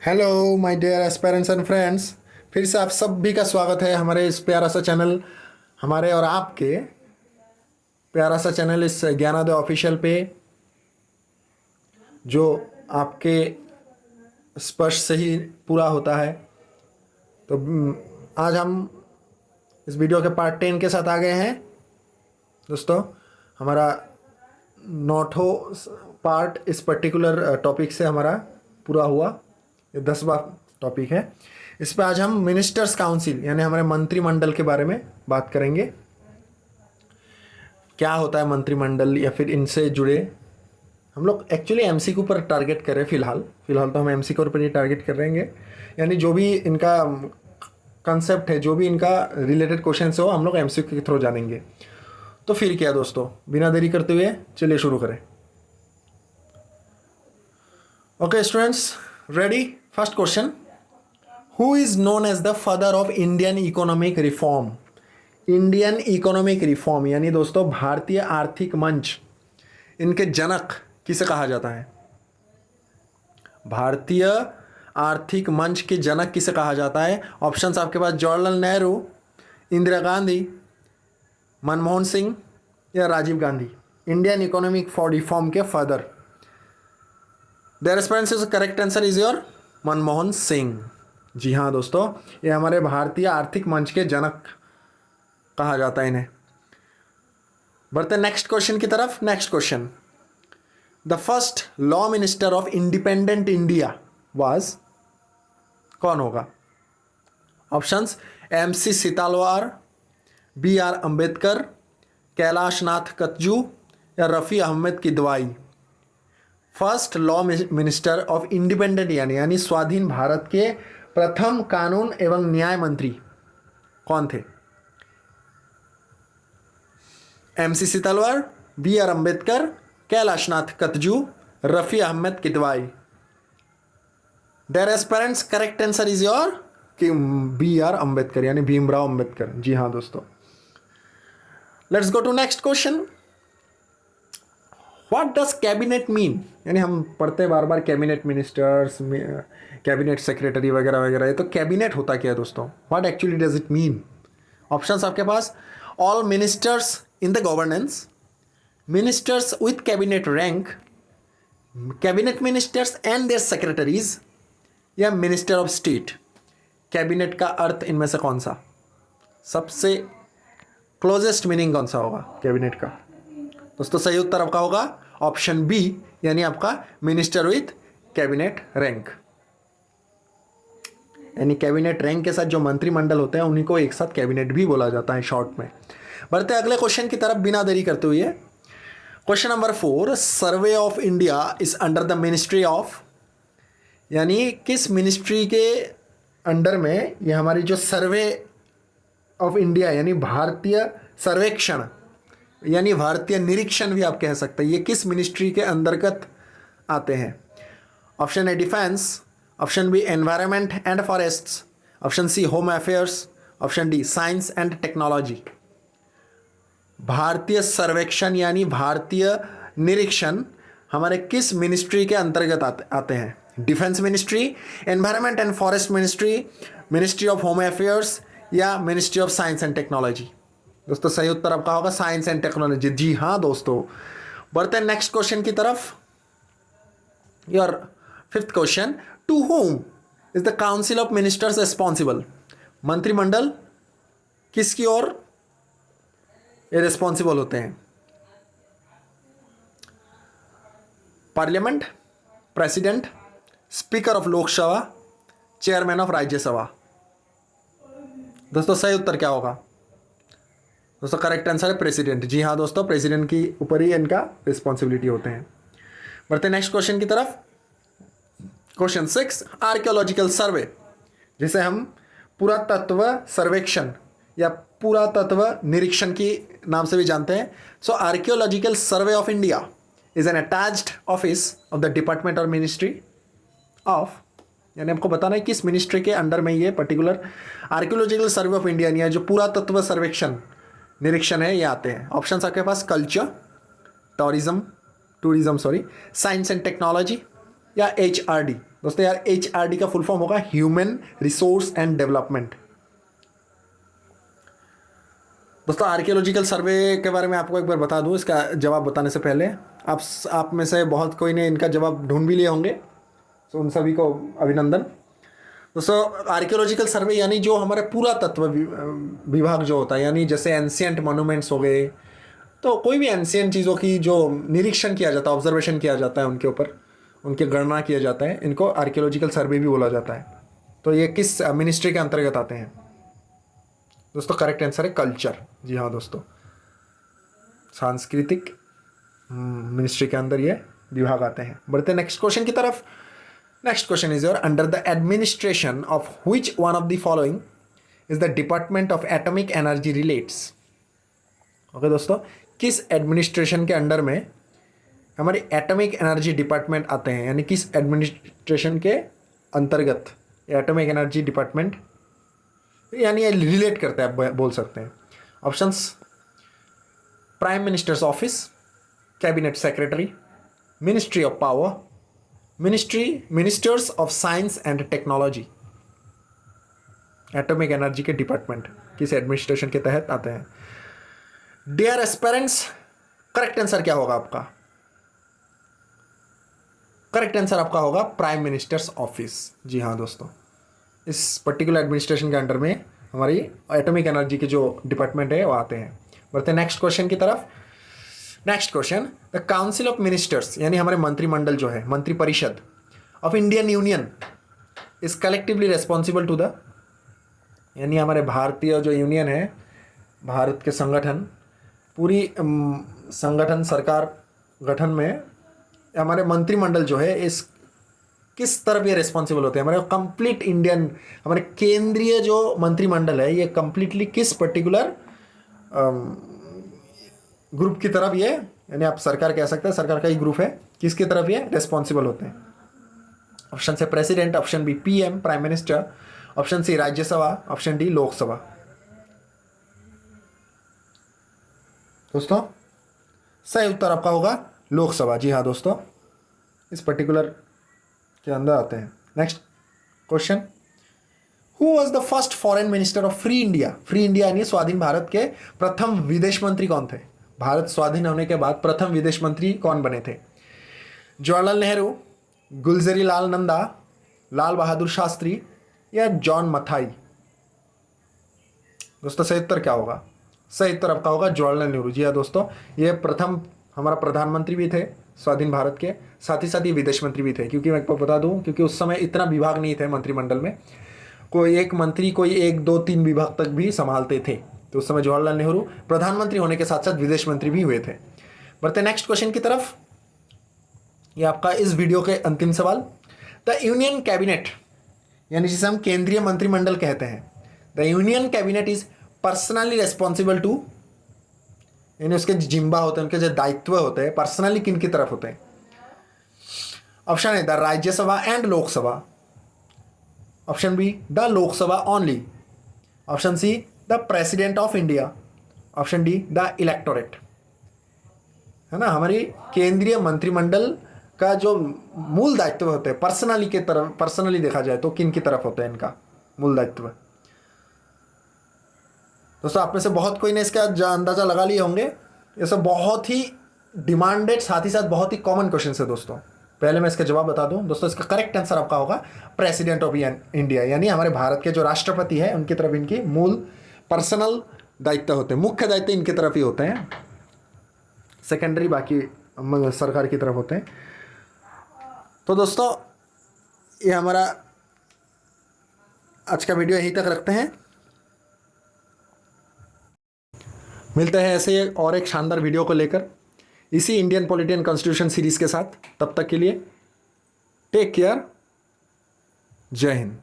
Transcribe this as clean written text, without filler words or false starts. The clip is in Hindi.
Hello my dear aspirants and friends. फिर से आप सभी का स्वागत है हमारे इस प्यारा सा चैनल, हमारे और आपके प्यारा सा चैनल इस ज्ञानोदय ऑफिशियल पे, जो आपके स्पर्श से ही पूरा होता है। तो आज हम इस वीडियो के पार्ट 10 के साथ आ गए हैं दोस्तों। हमारा 9ठों पार्ट इस पर्टिकुलर टॉपिक से हमारा पूरा हुआ। ये 10वां टॉपिक है। इस पे आज हम मिनिस्टर्स काउंसिल यानी हमारे मंत्रिमंडल के बारे में बात करेंगे। क्या होता है मंत्रिमंडल या फिर इनसे जुड़े, हम लोग एक्चुअली एमसीक्यू पर टारगेट कर रहे हैं। फिलहाल तो हम एमसीक्यू पर ही टारगेट कर रहेंगे, यानी जो भी इनका कंसेप्ट है, जो भी इनका रिलेटेड क्वेश्चन हो, हम लोग एमसीक्यू के थ्रू जानेंगे। तो फिर क्या दोस्तों, बिना देरी करते हुए चलिए शुरू करें। Okay students, ready? First question, who is known as the father of Indian economic reform? Indian economic reform यानी दोस्तों भारतीय आर्थिक मंच, इनके जनक किसे कहा जाता है? भारतीय आर्थिक मंच के जनक किसे कहा जाता है? ऑप्शंस आपके पास जवाहरलाल नेहरू, इंदिरा गांधी, मनमोहन सिंह या Rajiv Gandhi. Indian economic for reform के father, the response correct answer is your Manmohan Singh. जी हाँ दोस्तों, ये हमारे भारतीय आर्थिक मंच के जनक कहा जाता है इन्हें। बढ़ते नेक्स्ट क्वेश्चन की तरफ। Next question, the first law minister of independent India was, कौन होगा? Options MC Setalvad, BR Ambedkar, Kailash Nath Katju या Rafi Ahmed Kidwai. First law minister of independent यानी स्वाधीन भारत के प्रथम कानून एवं न्याय मंत्री कौन थे? MC Setalvad, BR Ambedkar, Kailash Nath कतजू, Rafi Ahmed Kidwai. Dear aspirants, correct answer is your कि BR अंबेडकर यानी भीमराव अंबेडकर। जी हाँ दोस्तों। Let's go to next question, what does cabinet mean? यानी हम पढ़ते हैं बार बार कैबिनेट मिनिस्टर्स, कैबिनेट सेक्रेटरी वगैरह वगैरह। ये तो कैबिनेट होता क्या है दोस्तों? What actually does it mean? Options आपके पास, all ministers in the governance, ministers with cabinet rank, cabinet ministers and their secretaries या मिनिस्टर ऑफ स्टेट। कैबिनेट का अर्थ इनमें से कौन सा, सबसे क्लोजेस्ट मीनिंग कौन सा होगा कैबिनेट का? दोस्तों सही उत्तर आपका होगा ऑप्शन बी, यानी आपका मिनिस्टर विथ कैबिनेट रैंक। यानी कैबिनेट रैंक के साथ जो मंत्रिमंडल होते हैं उन्हीं को एक साथ कैबिनेट भी बोला जाता है शॉर्ट में। बढ़ते अगले क्वेश्चन की तरफ बिना देरी करते हुए। Question number 4, survey of India is under the ministry of, यानी किस मिनिस्ट्री के अंडर में ये हमारी जो सर्वे ऑफ इंडिया यानी भारतीय सर्वेक्षण यानी भारतीय निरीक्षण भी आप कह सकते हैं, ये किस मिनिस्ट्री के अंतर्गत आते हैं? Option A defence, option B environment and forests, option C home affairs, option D science and technology. भारतीय सर्वेक्षण यानी भारतीय निरीक्षण हमारे किस मिनिस्ट्री के अंतर्गत आते हैं? Defence ministry, environment and forest ministry, ministry of home affairs या ministry of science and technology. दोस्तों सही उत्तर आपका होगा साइंस एंड टेक्नोलॉजी। जी हाँ दोस्तों। बढ़ते हैं नेक्स्ट क्वेश्चन की तरफ। Your fifth question, to whom is the council of ministers responsible? मंत्रिमंडल किसकी ओर ये रिस्पॉन्सिबल होते हैं? Parliament, president, speaker of Lok Sabha, chairman of Rajya Sabha. दोस्तों सही उत्तर क्या होगा? दोस्तों करेक्ट आंसर है प्रेसिडेंट। जी हाँ दोस्तों, प्रेसिडेंट की ऊपर ही इनका रिस्पॉन्सिबिलिटी होते हैं। बढ़ते नेक्स्ट क्वेश्चन की तरफ। क्वेश्चन 6, आर्कियोलॉजिकल सर्वे, जिसे हम पुरातत्व सर्वेक्षण या पुरातत्व निरीक्षण की नाम से भी जानते हैं। So archaeological survey of India is an attached office of the department और मिनिस्ट्री ऑफ, यानी आपको बताना है किस मिनिस्ट्री के अंडर में ये particular archaeological survey of India या जो पुरातत्व सर्वेक्षण निरीक्षण है ये आते हैं। ऑप्शंस आपके पास culture, tourism, science and technology या HRD। दोस्तों यार HRD का फुल फॉर्म होगा ह्यूमन रिसोर्स एंड डेवलपमेंट। दोस्तों आर्कियोलॉजिकल सर्वे के बारे में आपको एक बार बता दूं, इसका जवाब बताने से पहले आप में से बहुत कोई ने इनका जवाब ढूंढ भी लिए होंगे, तो उन सभी को अभिनंदन। दोस्तों आर्कियोलॉजिकल सर्वे यानी जो हमारे पुरातत्व विभाग जो होता है, यानी जैसे एंशियंट मोनूमेंट्स हो गए, तो कोई भी एंशियंट चीज़ों की जो निरीक्षण किया जाता है, ऑब्जर्वेशन किया जाता है, उनके ऊपर उनकी गणना किया जाता है, इनको आर्कियोलॉजिकल सर्वे भी बोला जाता है। तो ये किस मिनिस्ट्री के अंतर्गत आते हैं दोस्तों? करेक्ट आंसर है कल्चर। जी हाँ दोस्तों, सांस्कृतिक मिनिस्ट्री के अंदर ये विभाग आते हैं। बढ़ते नेक्स्ट क्वेश्चन की तरफ। Next question is your, under the administration of which one of the following is the department of atomic energy relates. Okay दोस्तों, किस एडमिनिस्ट्रेशन के अंडर में हमारे एटॉमिक एनर्जी डिपार्टमेंट आते हैं, यानी किस एडमिनिस्ट्रेशन के अंतर्गत एटॉमिक एनर्जी डिपार्टमेंट यानी रिलेट करते हैं, आप बोल सकते हैं। Options: prime minister's office, cabinet secretary, ministry of power, ministers of science and technology. Atomic energy के डिपार्टमेंट किस एडमिनिस्ट्रेशन के तहत आते हैं? डियर एस्पिरेंट्स, करेक्ट आंसर क्या होगा आपका? करेक्ट आंसर आपका होगा प्राइम मिनिस्टर्स ऑफिस। जी हाँ दोस्तों, इस पर्टिकुलर एडमिनिस्ट्रेशन के अंडर में हमारी एटॉमिक एनर्जी के जो डिपार्टमेंट है वो आते हैं। बढ़ते हैं नेक्स्ट क्वेश्चन की तरफ। Next question, the council of ministers यानी हमारे मंत्रिमंडल जो है, मंत्रिपरिषद of Indian union is collectively responsible to the, यानी हमारे भारतीय जो यूनियन है, भारत के संगठन, पूरी संगठन सरकार गठन में हमारे मंत्रिमंडल जो है इस किस तरफ ये रिस्पॉन्सिबल होते हैं? हमारे कंप्लीट इंडियन, हमारे केंद्रीय जो मंत्रिमंडल है ये कंप्लीटली किस पर्टिकुलर ग्रुप की तरफ ये, यानी आप सरकार कह सकते हैं, सरकार का ही ग्रुप है, किसकी तरफ ये रिस्पॉन्सिबल होते हैं? ऑप्शन से president, option B PM prime minister, option C Rajya Sabha, option D Lok Sabha. दोस्तों सही उत्तर आपका होगा लोकसभा। जी हाँ दोस्तों, इस पर्टिकुलर के अंदर आते हैं। Next question, who was the first foreign minister of free India? Free India यानी स्वाधीन भारत के प्रथम विदेश मंत्री कौन थे? भारत स्वाधीन होने के बाद प्रथम विदेश मंत्री कौन बने थे? जवाहरलाल नेहरू, गुलज़ारी लाल नंदा, लाल बहादुर शास्त्री या जॉन मथाई? दोस्तों सही उत्तर क्या होगा? सही उत्तर आपका होगा जवाहरलाल नेहरू। जी हाँ दोस्तों, ये प्रथम हमारा प्रधानमंत्री भी थे स्वाधीन भारत के, साथ ही साथ ये विदेश मंत्री भी थे। क्योंकि मैं आपको बता दूं, क्योंकि उस समय इतना विभाग नहीं थे मंत्रिमंडल में, कोई एक मंत्री कोई 1 2 3 विभाग तक भी संभालते थे। तो उस समय जवाहरलाल नेहरू प्रधानमंत्री होने के साथ साथ विदेश मंत्री भी हुए थे। बढ़ते नेक्स्ट क्वेश्चन की तरफ। ये आपका इस वीडियो के अंतिम सवाल, द यूनियन कैबिनेट यानी जिसे हम केंद्रीय मंत्रिमंडल कहते हैं, the union cabinet is personally responsible to, यानी उसके जिम्बा होते हैं, उनके जो दायित्व होते हैं, पर्सनली किन की तरफ होते हैं? Option A the Rajya Sabha and Lok Sabha, option be the Lok Sabha only, option see the president of India, option D the electorate. है ना, हमारी केंद्रीय मंत्रिमंडल का जो मूल दायित्व होते हैं पर्सनली के तरफ, पर्सनली देखा जाए तो किन की तरफ होता है इनका मूल दायित्व? दोस्तों आप में से बहुत कोई ने इसका अंदाजा लगा लिए होंगे। ये सब बहुत ही डिमांडेड, साथ ही साथ बहुत ही कॉमन क्वेश्चन है दोस्तों। पहले मैं इसका जवाब बता दूं दोस्तों, इसका करेक्ट आंसर आपका होगा प्रेसिडेंट ऑफ इंडिया, यानी हमारे भारत के जो राष्ट्रपति हैं उनकी तरफ इनकी मूल पर्सनल दायित्व होते हैं, मुख्य दायित्व इनकी तरफ ही होते हैं, सेकेंडरी बाकी सरकार की तरफ होते हैं। तो दोस्तों ये हमारा आज का वीडियो यहीं तक रखते हैं, मिलते हैं ऐसे और एक शानदार वीडियो को लेकर इसी Indian polity and constitution series के साथ। तब तक के लिए टेक केयर, जय हिंद।